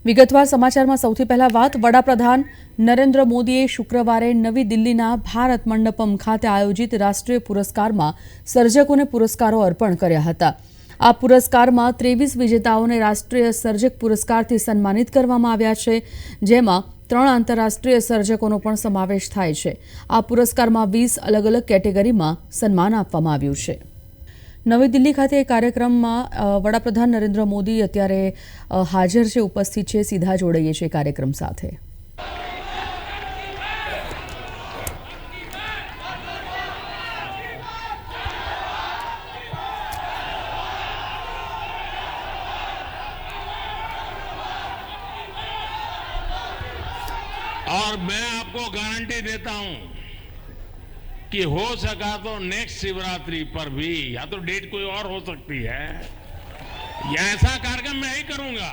વિગતવાર સમાચારમાં સૌથી પહેલા વાત વડાપ્રધાન નરેન્દ્ર મોદીએ શુક્રવારે નવી દિલ્હીના ભારત મંડપમ ખાતે આયોજિત રાષ્ટ્રીય પુરસ્કારમાં સર્જકોને પુરસ્કારો અર્પણ કર્યા હતા। આ પુરસ્કારમાં 23 વિજેતાઓને રાષ્ટ્રીય સર્જક પુરસ્કારથી સન્માનિત કરવામાં આવ્યા છે, જેમાં 3 આંતરરાષ્ટ્રીય સર્જકોનો પણ સમાવેશ થાય છે। આ પુરસ્કારમાં 20 અલગ અલગ કેટેગરીમાં સન્માન આપવામાં આવ્યું છે। નવી દિલ્હી ખાતે એક કાર્યક્રમમાં વડાપ્રધાન નરેન્દ્ર મોદી અત્યારે હાજર છે, ઉપસ્થિત છે। સીધા જોડાઈએ છીએ કાર્યક્રમ સાથે। और मैं आपको गारंटी देता हूं कि हो सका तो नेक्स्ट शिवरात्रि पर भी, या तो डेट कोई और हो सकती है, या ऐसा कार्यक्रम मैं ही करूंगा।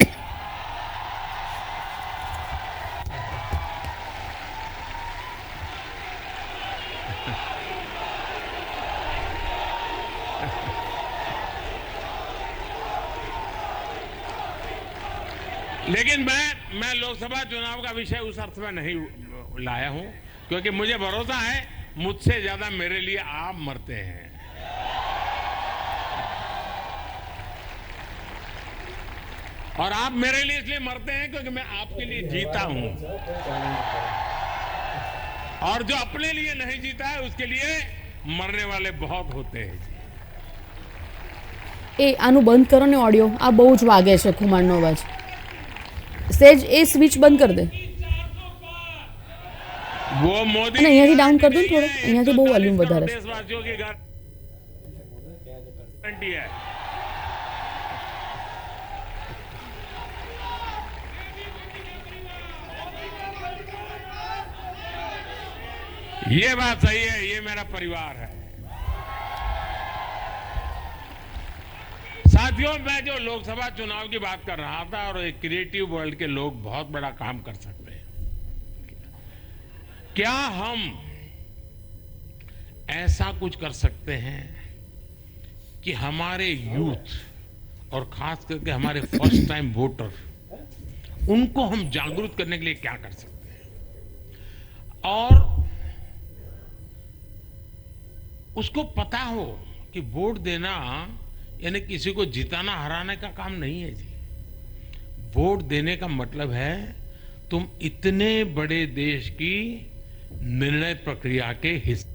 लेकिन मैं लोकसभा चुनाव का विषय उस अर्थ में नहीं लाया हूं, क्योंकि मुझे भरोसा है मुझसे ज्यादा मेरे लिए आप मरते हैं। और आप मेरे लिए इसलिए मरते हैं क्योंकि मैं आपके लिए जीता हूं, और जो अपने लिए नहीं जीता है उसके लिए मरने वाले बहुत होते हैं। એ આનું બંધ કરો ને ઓડિયો, આ બહુ જ વાગે છે ખુમાણનો અવાજ। સેજ એ સ્વિચ બંધ કરી દે वो मोदी અને અહીંયાથી ડાઉન કરી દો ને થોડો, અહીંયાથી બહુ વોલ્યુમ વધારે છે। देशवासियों की गारंटी है। ये बात सही है, ये मेरा परिवार है। साथियों, मैं जो लोकसभा चुनाव की बात कर रहा था, और एक क्रिएटिव वर्ल्ड के लोग बहुत बड़ा काम कर सकते हैं। क्या हम ऐसा कुछ कर सकते हैं कि हमारे यूथ और खास करके हमारे फर्स्ट टाइम वोटर, उनको हम जागरूक करने के लिए क्या कर सकते हैं, और उसको पता हो कि वोट देना यानी किसी को जिताना हराने का काम नहीं है जी। वोट देने का मतलब है तुम इतने बड़े देश की निर्णय प्रक्रिया के हिस्से।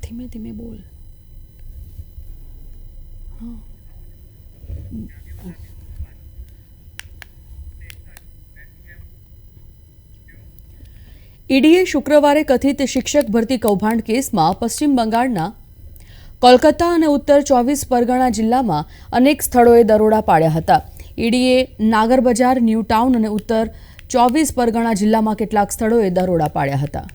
ધીમે ધીમે બોલ। હા, ઈડીએ શુક્રવારે કથિત શિક્ષક ભરતી કૌભાંડ કેસમાં પશ્ચિમ બંગાળના કોલકાતા અને ઉત્તર 24 પરગણા જિલ્લામાં અનેક સ્થળોએ દરોડા પાડ્યા હતા। ઈડીએ નાગર બજાર, ન્યૂ ટાઉન અને ઉત્તર 24 પરગણા જિલ્લામાં કેટલાક સ્થળોએ દરોડા પાડ્યા હતા।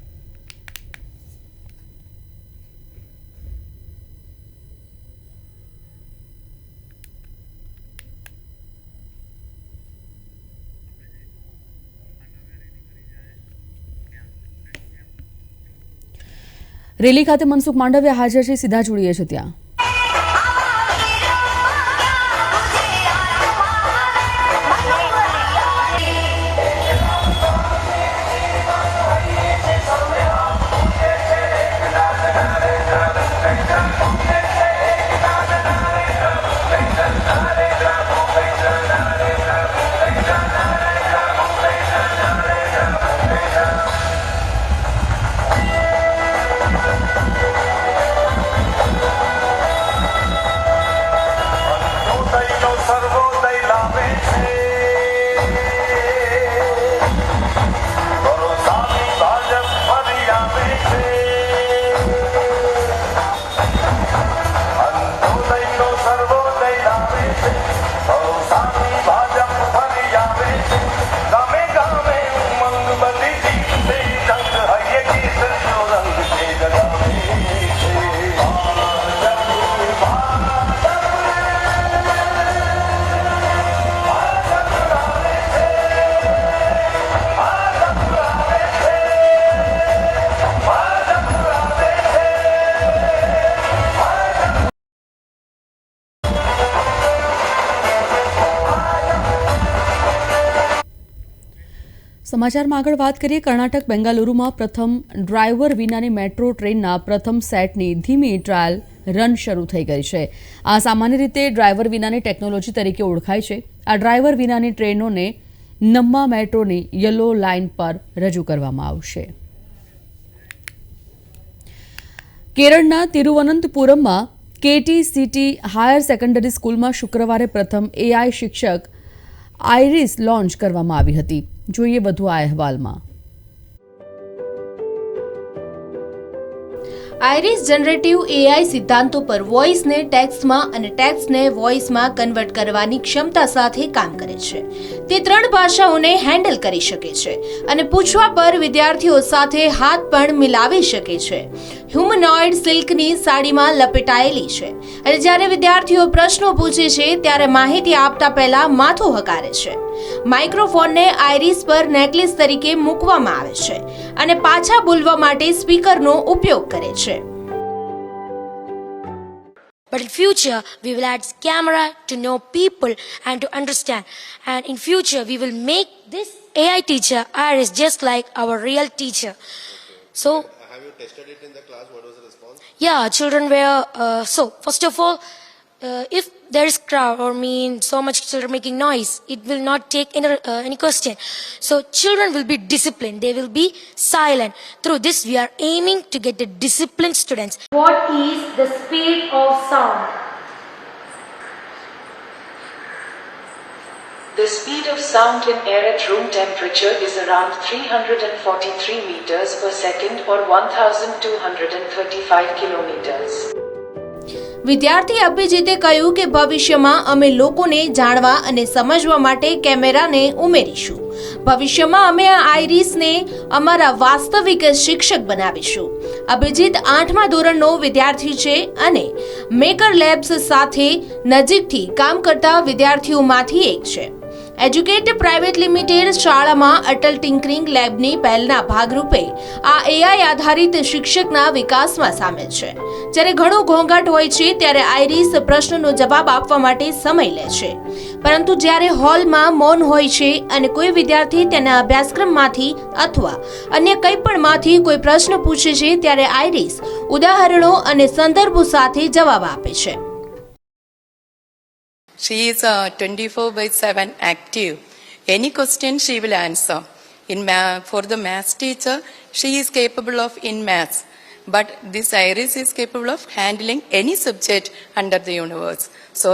રેલી ખાતે મનસુખ માંડવિયા હાજર છે, સીધા જોડીએ છે ત્યાં। સમાચારમાં આગળ વાત કરીએ. કર્ણાટક બેંગાલુરુમાં પ્રથમ ડ્રાઈવર વિનાની મેટ્રો ટ્રેનના પ્રથમ સેટની ધીમી ટ્રાયલ રન શરૂ થઈ ગઈ છે. આ સામાન્ય રીતે ડ્રાઈવર વિનાની ટેકનોલોજી તરીકે ઓળખાય છે. આ ડ્રાઈવર વિનાની ટ્રેનોને નમ્મા મેટ્રોની યલો લાઇન પર રજૂ કરવામાં આવશે. કેરળના તિરુવનંતપુરમમાં KTCT હાયર સેકન્ડરી સ્કૂલમાં શુક્રવારે પ્રથમ AI શિક્ષક આઈરિસ લોન્ચ કરવામાં આવી હતી. જોઈએ વધુ આ અહેવાલમાં. આઈરિસ જનરેટિવ AI સિદ્ધાંતો પર વોઇસને ટેક્સ્ટમાં અને ટેક્સ્ટને વોઇસમાં કન્વર્ટ કરવાની ક્ષમતા સાથે કામ કરે છે. તે 3 ભાષાઓને હેન્ડલ કરી શકે છે અને પૂછવા પર વિદ્યાર્થીઓ સાથે હાથ પણ મિલાવી શકે છે. હ્યુમનોઇડ સિલ્કની સાડીમાં લપેટાયેલી છે અને જ્યારે વિદ્યાર્થીઓ પ્રશ્નો પૂછે છે ત્યારે માહિતી આપતા પહેલા માથું હકારે છે. માઇક્રોફોનને આઈરિસ પર નેકલેસ તરીકે મૂકવામાં આવે છે અને પાછા બોલવા માટે સ્પીકરનો ઉપયોગ કરે છે. But in future, we will add camera to know people and to understand. And in future, we will make this AI teacher Iris just like our real teacher. So, have you tested it in the class? What was the response? yeah, children were, so first of all, if there is crowd or so much children making noise, it will not take any question. So children will be disciplined. They will be silent. Through this, we are aiming to get the disciplined students. What is the speed of sound? The speed of sound in air at room temperature is around 343 meters per second or 1235 kilometers. વિદ્યાર્થી અભિજીતે કહ્યું કે ભવિષ્યમાં અમે લોકોને જાણવા અને સમજવા માટે કેમેરાને ઉમેરીશું. ભવિષ્યમાં અમે આ આઈરિસને અમારા વાસ્તવિક શિક્ષક બનાવીશું. અભિજીત 8મા ધોરણનો વિદ્યાર્થી છે અને મેકર લેબ્સ સાથે નજીકથી કામ કરતા વિદ્યાર્થીઓમાંથી એક છે. એજ્યુકેટ પ્રાઇવેટ લિમિટેડ શાળામાં અટલ ટિંકરિંગ લેબની પહેલના ભાગરૂપે આ AI આધારિત શિક્ષકના વિકાસમાં સામેલ છે. જ્યારે ઘણો ઘોંઘાટ હોય છે ત્યારે આઈરિસ પ્રશ્નનો જવાબ આપવા માટે સમય લે છે, પરંતુ જ્યારે હોલમાં મૌન હોય છે અને કોઈ વિદ્યાર્થી તેના અભ્યાસક્રમમાંથી અથવા અન્ય કંઈપણમાંથી કોઈ પ્રશ્ન પૂછે છે ત્યારે આઈરિસ ઉદાહરણો અને સંદર્ભો સાથે જવાબ આપે છે. She is 24/7 active. Any question she will answer. For the maths teacher, she is capable of in maths. But this Iris is capable of handling any subject under the universe. So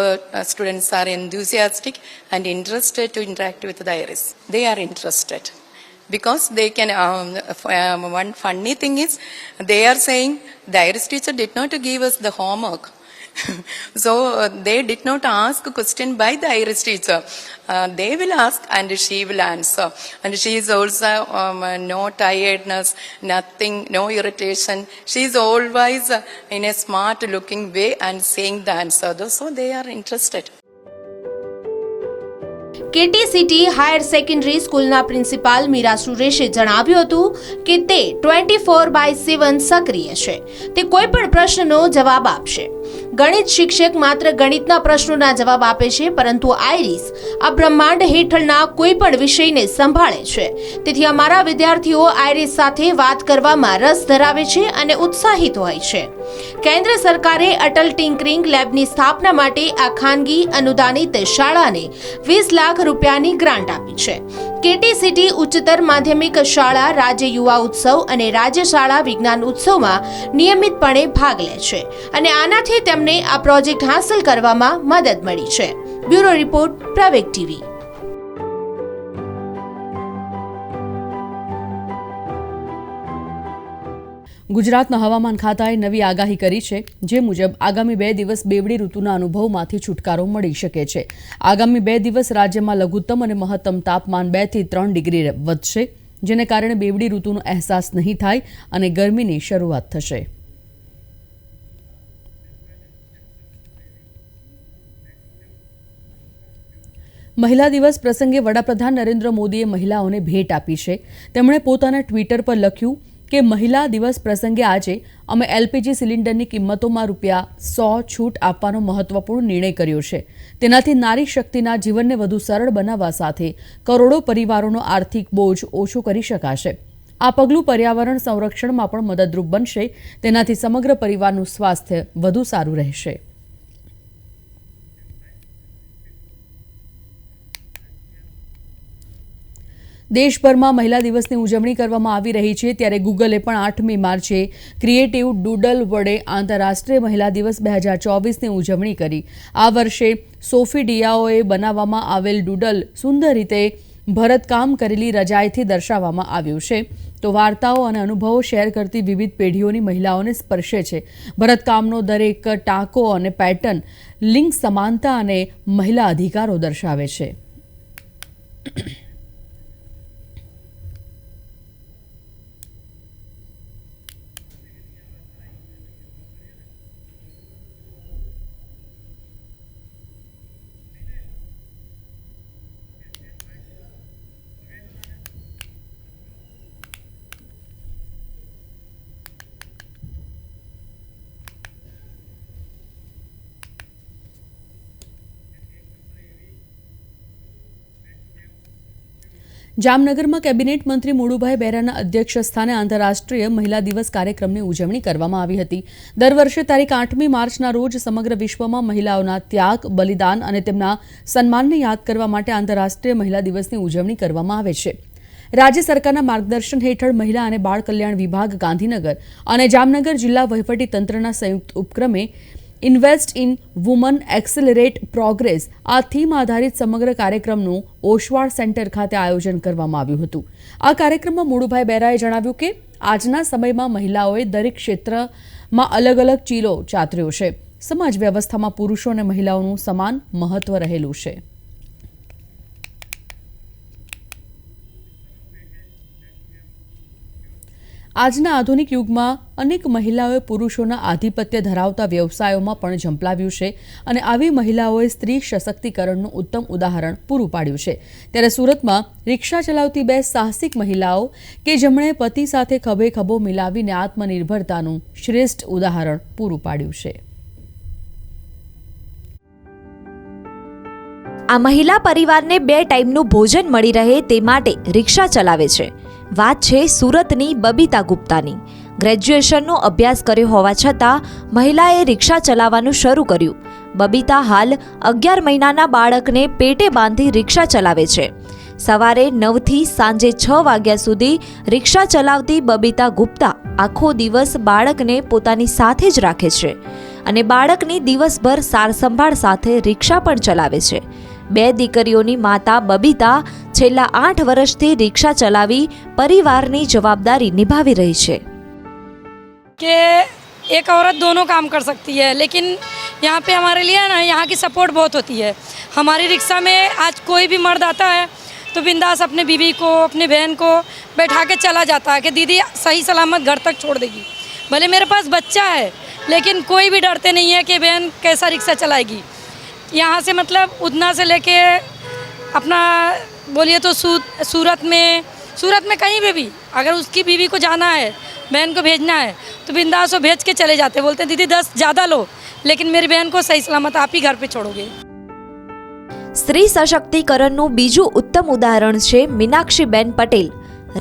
students are enthusiastic and interested to interact with the Iris. They are interested. Because they can, one funny thing is, they are saying the Iris teacher did not give us the homework. So they did not ask a question by the Iris teacher. They will ask and she will answer. And she is also no tiredness, nothing, no irritation. She is always in a smart looking way and saying the answer. So they are interested. KTCT higher secondary સ્કૂલના principal Meera સુરેશે જણાવ્યું હતું કે તે 24/7 સક્રિય છે. તે કોઈ પણ પ્રશ્નનો જવાબ આપશે. ગણિત શિક્ષક માત્ર ગણિતના પ્રશ્નોના જવાબ આપે છે, પરંતુ આઈરિસ આ બ્રહ્માંડ હેઠળના કોઈ પણ વિષયને સંભાળે છે. તેથી અમારા વિદ્યાર્થીઓ આઈરિસ સાથે વાત કરવામાં રસ ધરાવે છે અને ઉત્સાહિત હોય છે. કેન્દ્ર સરકારે અટલ ટિંકરિંગ લેબની સ્થાપના માટે આ ખાનગી અનુદાનિત શાળાને 20 લાખ રૂપિયાની ગ્રાન્ટ આપી છે. KTCT ઉચ્ચતર માધ્યમિક શાળા રાજ્ય યુવા ઉત્સવ અને રાજ્ય શાળા વિજ્ઞાન ઉત્સવમાં નિયમિતપણે ભાગ લે છે અને આનાથી તેમને આ પ્રોજેક્ટ હાંસલ કરવામાં મદદ મળી છે. બ્યુરો રિપોર્ટ, પ્રવેગ ટીવી. ગુજરાતના હવામાન ખાતાએ નવી આગાહી કરી છે, જે મુજબ આગામી 2 દિવસ બેવડી ઋતુના અનુભવમાંથી છુટકારો મળી શકે છે. આગામી 2 દિવસ રાજ્યમાં લઘુત્તમ અને મહત્તમ તાપમાન 2 થી 3 ડિગ્રી વધશે, જેને કારણે બેવડી ઋતુનો અહેસાસ નહીં થાય અને ગરમીની શરૂઆત થશે. મહિલા દિવસ પ્રસંગે વડાપ્રધાન નરેન્દ્ર મોદીએ મહિલાઓને ભેટ આપી છે. તેમણે પોતાના ટ્વિટર પર લખ્યું કે મહિલા દિવસ પ્રસંગે આજે અમે એલપીજી સિલિન્ડરની કિંમતોમાં ₹100 છૂટ આપવાનો મહત્વપૂર્ણ નિર્ણય કર્યો છે. તેનાથી નારી શક્તિના જીવનને વધુ સરળ બનાવવા સાથે કરોડો પરિવારોનો આર્થિક બોજ ઓછો કરી શકાશે. આ પગલું પર્યાવરણ સંરક્ષણમાં પણ મદદરૂપ બનશે. તેનાથી સમગ્ર પરિવારનું સ્વાસ્થ્ય વધુ સારું રહેશે. દેશભરમાં મહિલા દિવસની ઉજવણી કરવામાં આવી રહી છે, ત્યારે ગૂગલે પણ 8મી માર્ચે ક્રિએટિવ ડૂડલ વડે આંતરરાષ્ટ્રીય મહિલા દિવસ 2024ની ઉજવણી કરી. આ વર્ષે સોફી ડિયાઓએ બનાવવામાં આવેલ ડૂડલ સુંદર રીતે ભરતકામ કરેલી રજાઈથી દર્શાવવામાં આવ્યું છે. તો વાર્તાઓ અને અનુભવો શેર કરતી વિવિધ પેઢીઓની મહિલાઓને સ્પર્શે છે. ભરતકામનો દરેક ટાંકો અને પેટર્ન લિંગ સમાનતા અને મહિલા અધિકારો દર્શાવે છે. જામનગરમાં કેબિનેટ મંત્રી મુળુભાઈ બેરાના અધ્યક્ષ સ્થાને આંતરરાષ્ટ્રીય મહિલા દિવસ કાર્યક્રમની ઉજવણી કરવામાં આવી હતી. દર વર્ષે તારીખ 8મી માર્ચના રોજ સમગ્ર વિશ્વમાં મહિલાઓના ત્યાગ, બલિદાન અને તેમના સન્માનને યાદ કરવા માટે આંતરરાષ્ટ્રીય મહિલા દિવસની ઉજવણી કરવામાં આવે છે. રાજ્ય સરકારના માર્ગદર્શન હેઠળ મહિલા અને બાળ કલ્યાણ વિભાગ ગાંધીનગર અને જામનગર જિલ્લા વહીવટી તંત્રના સંયુક્ત ઉપક્રમે ઇન્વેસ્ટ ઇન વુમન એક્સેલરેટ પ્રોગ્રેસ આ થીમ આધારિત સમગ્ર કાર્યક્રમનું ઓશવાળ સેન્ટર ખાતે આયોજન કરવામાં આવ્યું હતું. આ કાર્યક્રમમાં મુળુભાઈ બેરાએ જણાવ્યું કે આજના સમયમાં મહિલાઓએ દરેક ક્ષેત્રમાં અલગ અલગ ચીલો ચાતર્યો છે. સમાજ વ્યવસ્થામાં પુરુષો અને મહિલાઓનું સમાન મહત્વ રહેલું છે. આજના આધુનિક યુગમાં અનેક મહિલાઓએ પુરુષોના આધિપત્ય ધરાવતા વ્યવસાયોમાં પણ ઝંપલાવ્યું છે અને આવી મહિલાઓએ સ્ત્રી સશક્તિકરણનું ઉત્તમ ઉદાહરણ પૂરું પાડ્યું છે. ત્યારે સુરતમાં રિક્ષા ચલાવતી 2 સાહસિક મહિલાઓ કે જેમણે પતિ સાથે ખભે ખભો મિલાવીને આત્મનિર્ભરતાનું શ્રેષ્ઠ ઉદાહરણ પૂરું પાડ્યું છે. આ મહિલા પરિવારને 2 ટાઈમનું ભોજન મળી રહે તે માટે રિક્ષા ચલાવે છે. વાત છે સુરતની બબીતા ગુપ્તાની. ગ્રેજ્યુએશનનો અભ્યાસ કર્યો હોવા છતાં મહિલાએ રિક્ષા ચલાવવાનું શરૂ કર્યું. બબીતા હાલ 11 મહિનાના બાળકને પેટે બાંધી રિક્ષા ચલાવે છે. સવારે 9થી સાંજે 6 વાગ્યા સુધી રિક્ષા ચલાવતી બબીતા ગુપ્તા આખો દિવસ બાળકને પોતાની સાથે જ રાખે છે અને બાળકની દિવસભર સારસંભાળ સાથે રિક્ષા પણ ચલાવે છે. 2 દીકરીઓની માતા બબીતા છેલ્લા 8 વર્ષથી રિક્ષા ચલાવી પરિવારની જવાબદારી નિભાવી રહી છે. कि एक औरत दोनों काम कर सकती है, लेकिन यहाँ पे हमारे लिए ना यहाँ की सपोर्ट बहुत होती है. हमारी रिक्शा में आज कोई भी मर्द आता है तो बिंदास अपने बीवी को, अपने बहन को बैठा के चला जाता है कि दीदी सही सलामत घर तक छोड़ देगी. भले मेरे पास बच्चा है लेकिन कोई भी डरते नहीं है कि बहन कैसा रिक्शा चलाएगी. यहाँ से मतलब उधना से लेके अपना बोलिए तो सूरत में कहीं पे भी अगर उसकी बीवी को जाना है, बहन को भेजना है तो बिंदास वो भेज के चले जाते. बोलते हैं दीदी 10 ज़्यादा लो लेकिन मेरी बहन को सही सलामत आप ही घर पे छोड़ोगे. સ્ત્રી સશક્તિકરણનું બીજું ઉત્તમ ઉદાહરણ છે મીનાક્ષીબેન પટેલ.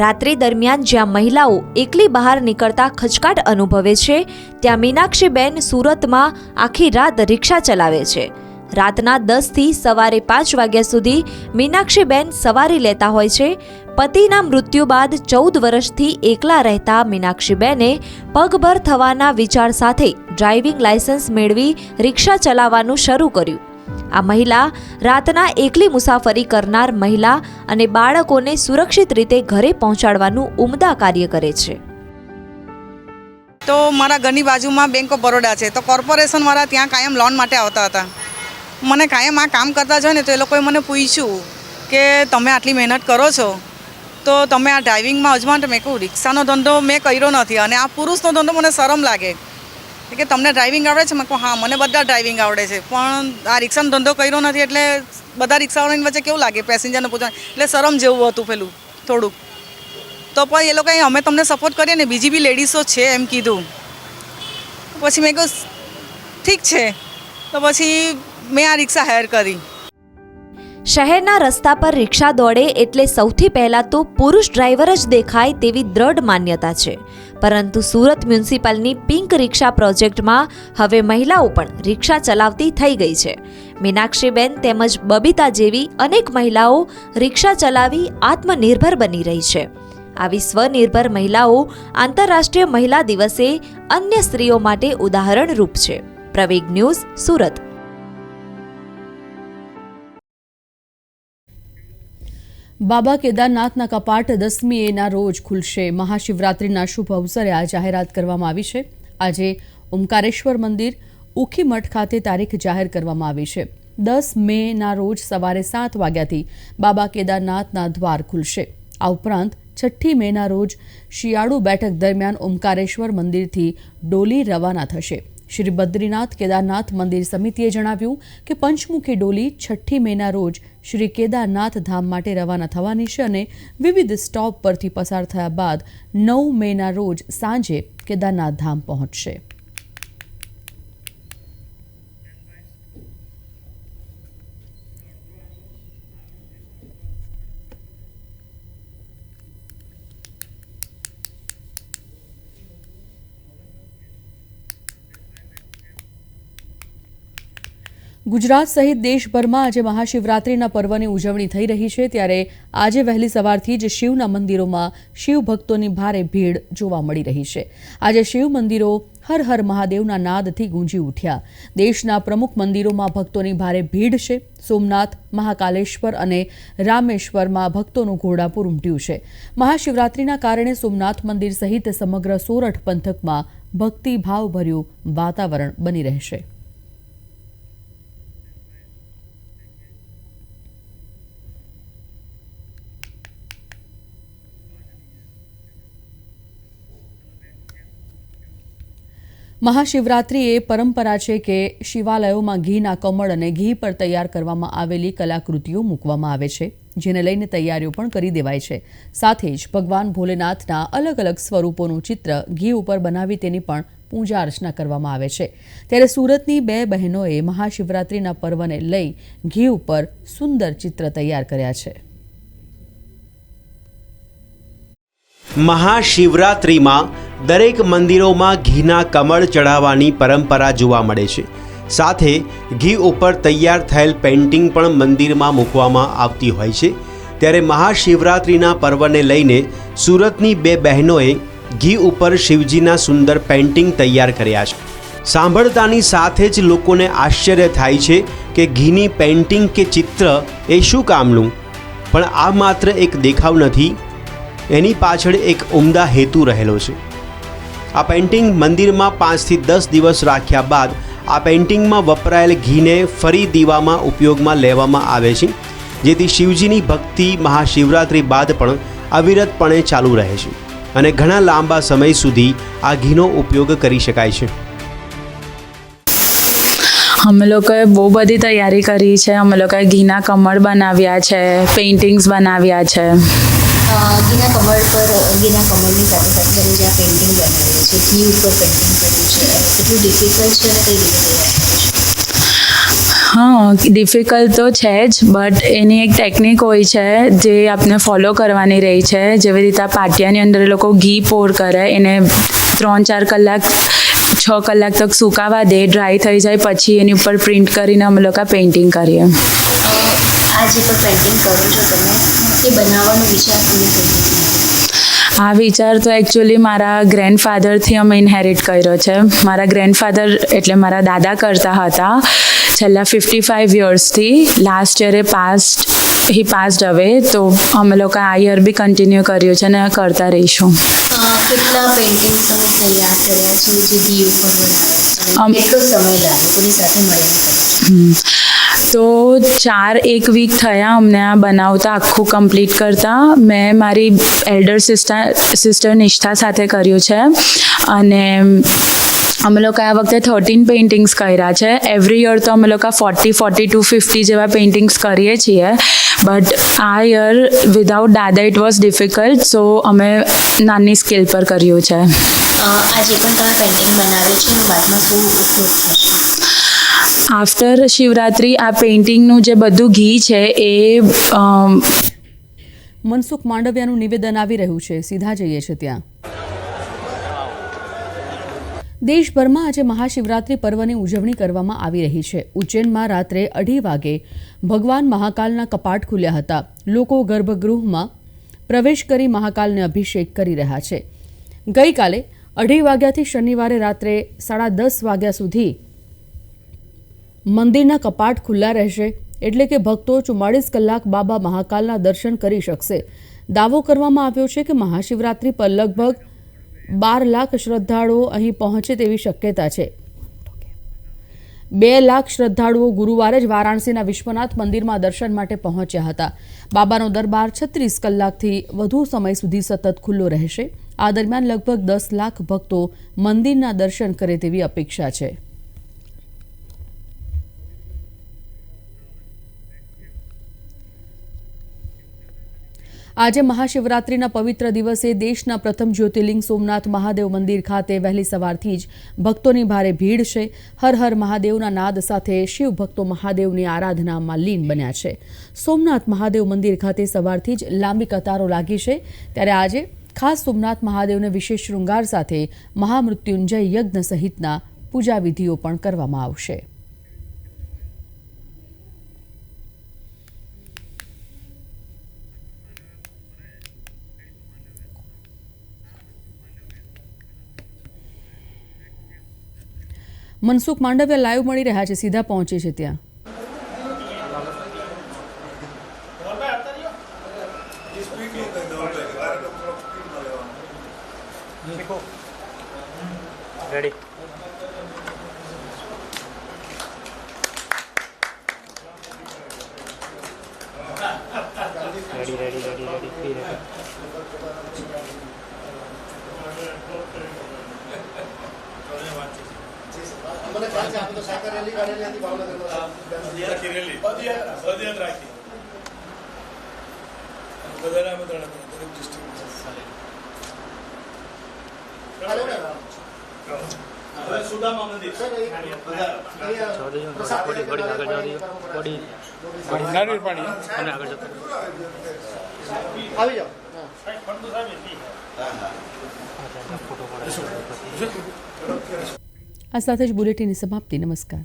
રાત્રિ દરમિયાન જ્યાં મહિલાઓ એકલી બહાર નીકળતા ખચકાટ અનુભવે છે ત્યાં મીનાક્ષીબેન સુરતમાં આખી રાત રિક્ષા ચલાવે છે. રાતના 10થી સવારે 5 વાગ્યા સુધી મીનાક્ષીબેન સવારી લેતા હોય છે. પતિના મૃત્યુ બાદ 14 વર્ષથી એકલા રહેતા મીનાક્ષીબેને પગભર થવાના વિચાર સાથે ડ્રાઇવિંગ લાયસન્સ મેળવી રિક્ષા ચલાવવાનું શરૂ કર્યું. આ મહિલા રાતના એકલી મુસાફરી કરનાર મહિલા અને બાળકોને સુરક્ષિત રીતે ઘરે પહોંચાડવાનું ઉમદા કાર્ય કરે છે. તો મારા ઘરની બાજુમાં બેંક ઓફ બરોડા છે, તો કોર્પોરેશનવાળા ત્યાં કાયમ લોન માટે આવતા હતા. મને કાયમ આ કામ કરતા જોઈને તો એ લોકોએ મને પૂછ્યું કે તમે આટલી મહેનત કરો છો તો તમે આ ડ્રાઇવિંગમાં અજમાન. મેં કહું રિક્ષાનો ધંધો મેં કર્યો નથી અને આ પુરુષનો ધંધો મને શરમ લાગે કે તમને ડ્રાઇવિંગ આવડે છે. મેં કહું હા મને બધા ડ્રાઇવિંગ આવડે છે પણ આ રિક્ષાનો ધંધો કર્યો નથી. એટલે બધા રિક્ષાવાળાની વચ્ચે કેવું લાગે પેસેન્જરને પૂછવાનું, એટલે શરમ જેવું હતું પેલું થોડુંક. તો પણ એ લોકોએ અમે તમને સપોર્ટ કરીએ ને, બીજી બી લેડીઝો છે એમ કીધું. પછી મેં કહ્યું ઠીક છે, તો પછી મેં આ રિક્ષા હાયર કરી. શહેરના રસ્તા પર રિક્ષા દોડે એટલે સૌથી પહેલાં તો પુરુષ ડ્રાઈવર જ દેખાય તેવી દ્રઢ માન્યતા છે. પરંતુ સુરત મ્યુનિસિપલની પિંક રિક્ષા પ્રોજેક્ટમાં હવે મહિલાઓ પણ રિક્ષા ચલાવતી થઈ ગઈ છે. મીનાક્ષીબેન તેમજ બબીતા જેવી અનેક મહિલાઓ રિક્ષા ચલાવી આત્મનિર્ભર બની રહી છે. આવી સ્વનિર્ભર મહિલાઓ આંતરરાષ્ટ્રીય મહિલા દિવસે અન્ય સ્ત્રીઓ માટે ઉદાહરણરૂપ છે. પ્રવેગ ન્યૂઝ, સુરત. બાબા કેદારનાથના કપાટ 10મીના રોજ ખુલશે. મહાશિવરાત્રિના શુભ અવસરે આ જાહેરાત કરવામાં આવી છે. આજે ઓમકારેશ્વર મંદિર ઉખીમઠ ખાતે તારીખ જાહેર કરવામાં આવી છે. 10 મેના રોજ સવારે 7 વાગ્યાથી બાબા કેદારનાથના દ્વાર ખુલશે. આ ઉપરાંત 6 મેના રોજ શિયાળુ બેઠક દરમિયાન ઓમકારેશ્વર મંદિરથી ડોલી રવાના થશે. શ્રી બદ્રીનાથ કેદારનાથ મંદિર સમિતિએ જણાવ્યું કે પંચમુખી ડોલી 6 મેના રોજ શ્રી કેદારનાથ ધામ માટે રવાના થવાની છે અને વિવિધ સ્ટોપ પરથી પસાર થયા બાદ 9 મેના રોજ સાંજે કેદારનાથ ધામ પહોંચશે. ગુજરાત સહિત દેશભરમાં આજે મહાશિવરાત્રિના પર્વની ઉજવણી થઈ રહી છે. ત્યારે આજે વહેલી સવારથી જ શિવના મંદિરોમાં શિવ ભક્તોની ભારે ભીડ જોવા મળી રહી છે. આજે શિવ મંદિરો હર હર મહાદેવના નાદથી ગુંજી ઉઠ્યા. દેશના પ્રમુખ મંદિરોમાં ભક્તોની ભારે ભીડ છે. સોમનાથ, મહાકાલેશ્વર અને રામેશ્વરમાં ભક્તોનું ઘોડાપૂર ઉમટ્યું છે. મહાશિવરાત્રિના કારણે સોમનાથ મંદિર સહિત સમગ્ર સોરઠ પંથકમાં ભક્તિભાવભર્યું વાતાવરણ બની રહેશે. મહાશિવરાત્રિ એ પરંપરા છે કે શિવાલયોમાં ઘીના કમળ અને ઘી પર તૈયાર કરવામાં આવેલી કલાકૃતિઓ મૂકવામાં આવે છે, જેને લઈને તૈયારીઓ પણ કરી દેવાય છે. સાથે જ ભગવાન ભોલેનાથના અલગ અલગ સ્વરૂપોનું ચિત્ર ઘી ઉપર બનાવી તેની પણ પૂજા અર્ચના કરવામાં આવે છે. ત્યારે સુરતની 2 બહેનોએ મહાશિવરાત્રિના પર્વને લઈ ઘી ઉપર સુંદર ચિત્ર તૈયાર કર્યા છે. મહાશિવરાત્રિમાં દરેક મંદિરોમાં ઘીના કમળ ચઢાવવાની પરંપરા જોવા મળે છે. સાથે ઘી ઉપર તૈયાર થયેલ પેઇન્ટિંગ પણ મંદિરમાં મૂકવામાં આવતી હોય છે. ત્યારે મહાશિવરાત્રિના પર્વને લઈને સુરતની 2 બહેનોએ ઘી ઉપર શિવજીના સુંદર પેઇન્ટિંગ તૈયાર કર્યા છે. સાંભળતાની સાથે જ લોકોને આશ્ચર્ય થાય છે કે ઘીની પેઇન્ટિંગ કે ચિત્ર એ શું કામનું? પણ આ માત્ર એક દેખાવ નથી, એની પાછળ એક ઉમદા હેતુ રહેલો છે. આ પેઇન્ટિંગ મંદિરમાં 5 થી 10 દિવસ રાખ્યા બાદ આ પેઇન્ટિંગમાં વપરાયેલ ઘીને ફરી દીવામાં ઉપયોગમાં લેવામાં આવે છે, જેથી શિવજીની ભક્તિ મહાશિવરાત્રિ બાદ પણ અવિરતપણે ચાલુ રહે છે અને ઘણા લાંબા સમય સુધી આ ઘીનો ઉપયોગ કરી શકાય છે. અમે લોકોએ બહુ બધી તૈયારી કરી છે. અમે લોકોએ ઘીના કમળ બનાવ્યા છે, પેઇન્ટિંગ્સ બનાવ્યા છે. ઘીના કમળની સાથે સાથે તમે જે આ પેઇન્ટિંગ બનાવી છે, ઘી ઉપર પેઇન્ટિંગ કર્યું છે, કેટલું ડિફિકલ્ટ છે અને કઈ રીતે તૈયાર કર્યું છે? હા, ડિફિકલ્ટ તો છે જ, બટ એની એક ટેકનિક હોય છે જે આપણે ફોલો કરવાની રહી છે. જેવી રીતે પાટિયાની અંદર એ લોકો ઘી પોર કરે, એને 3-4 કલાક 6 કલાક તક સુકાવા દે, ડ્રાય થઈ જાય પછી એની ઉપર પ્રિન્ટ કરીને અમે લોકો પેઇન્ટિંગ કરીએ. આ જે પણ પેઇન્ટિંગ કરો છો તમે, એ બનાવવાનો વિચાર કેવી રીતે? આ વિચાર તો એકચ્યુઅલી મારા ગ્રેન્ડફાધરથી અમે ઇનહેરિટ કર્યો છે. મારા ગ્રેન્ડફાધર એટલે મારા દાદા કરતા હતા છેલ્લા 55 યર્સથી. લાસ્ટ યરે હી પાસ્ડ અવે, તો અમે લોકો આ યર બી કન્ટિન્યુ કર્યું છે અને કરતા રહીશું. કેટલા પેઇન્ટિંગ તમે તૈયાર કર્યા છે જે ઘી ઉપર બનાવ્યા છે? કેટલો સમય લાગ્યો કોની સાથે મળીને? તો 4 વીક થયા અમને આ બનાવતા, આખું કમ્પ્લીટ કરતા. મેં મારી એલ્ડર સિસ્ટર નિષ્ઠા સાથે કર્યું છે અને અમે લોકો આ વખતે 13 પેઇન્ટિંગ્સ કર્યા છે. એવરી યર તો અમે લોકો 40 to 50 જેવા પેઇન્ટિંગ્સ કરીએ છીએ, બટ આ યર વિધાઉટ દાદા ઇટ વોઝ ડિફિકલ્ટ, સો અમે નાની સ્કેલ પર કર્યું છે. આજે પણ તમે પેઇન્ટિંગ બનાવ્યું છે એનું બાદમાં શું ઉપયોગ થશે? આફ્ટર શિવરાત્રી આ પેઇન્ટિંગનું જે બધું ઘી છે એ મનસુખ માંડવિયાનું નિવેદન આવી રહ્યું છે. સીધા જઈએ છીએ ત્યાં. દેશભરમાં આજે મહાશિવરાત્રિ પર્વની ઉજવણી કરવામાં આવી રહી છે. ઉજ્જૈનમાં રાત્રે 2:30 વાગે ભગવાન મહાકાલના કપાટ ખુલ્યા હતા. લોકો ગર્ભગૃહમાં પ્રવેશ કરી મહાકાલને અભિષેક કરી રહ્યા છે. ગઈકાલે 2:30 વાગ્યાથી શનિવારે રાત્રે 10:30 વાગ્યા સુધી મંદિરના કપાટ ખુલ્લા રહેશે, એટલે કે ભક્તો 44 કલાક બાબા મહાકાલના દર્શન કરી શકશે. દાવો કરવામાં આવ્યો છે કે મહાશિવરાત્રિ પર લગભગ 12 લાખ શ્રદ્ધાળુઓ અહીં પહોંચે તેવી શક્યતા છે. 2 લાખ શ્રદ્ધાળુઓ ગુરુવારે જ વારાણસીના વિશ્વનાથ મંદિરમાં દર્શન માટે પહોંચ્યા હતા. બાબાનો દરબાર 36 કલાકથી વધુ સમય સુધી સતત ખુલ્લો રહેશે. આ દરમિયાન લગભગ 10 લાખ ભક્તો મંદિરના દર્શન કરે તેવી અપેક્ષા છે. આજે મહાશિવરાત્રિના પવિત્ર દિવસે દેશના પ્રથમ જ્યોતિર્લિંગ સોમનાથ મહાદેવ મંદિર ખાતે વહેલી સવારથી જ ભક્તોની ભારે ભીડ છે. હર હર મહાદેવના નાદ સાથે શિવ ભક્તો મહાદેવની આરાધનામાં લીન બન્યા છે. સોમનાથ મહાદેવ મંદિર ખાતે સવારથી જ લાંબી કતારો લાગી છે. ત્યારે આજે ખાસ સોમનાથ મહાદેવને વિશેષ શૃંગાર સાથે મહામૃત્યુંજય યજ્ઞ સહિતના પૂજા વિધિઓ પણ કરવામાં આવશે. મનસુખ માંડવિયા લાઈવ મળી રહ્યા છે. સીધા પહોંચે છે ત્યાં. મને ખ્યાલ છે આપણે તો સાયકલ રેલી કાઢેલી હતી ભાવનગરમાં. પદયાત્રા રાખી બધાને આમંત્રણ હતું દરેક ડિસ્ટ્રિક્ટ. હવે સુદામા મંદિર આવી જાઓ. આ સાથે જ બુલેટિનની સમાપ્તિ. નમસ્કાર.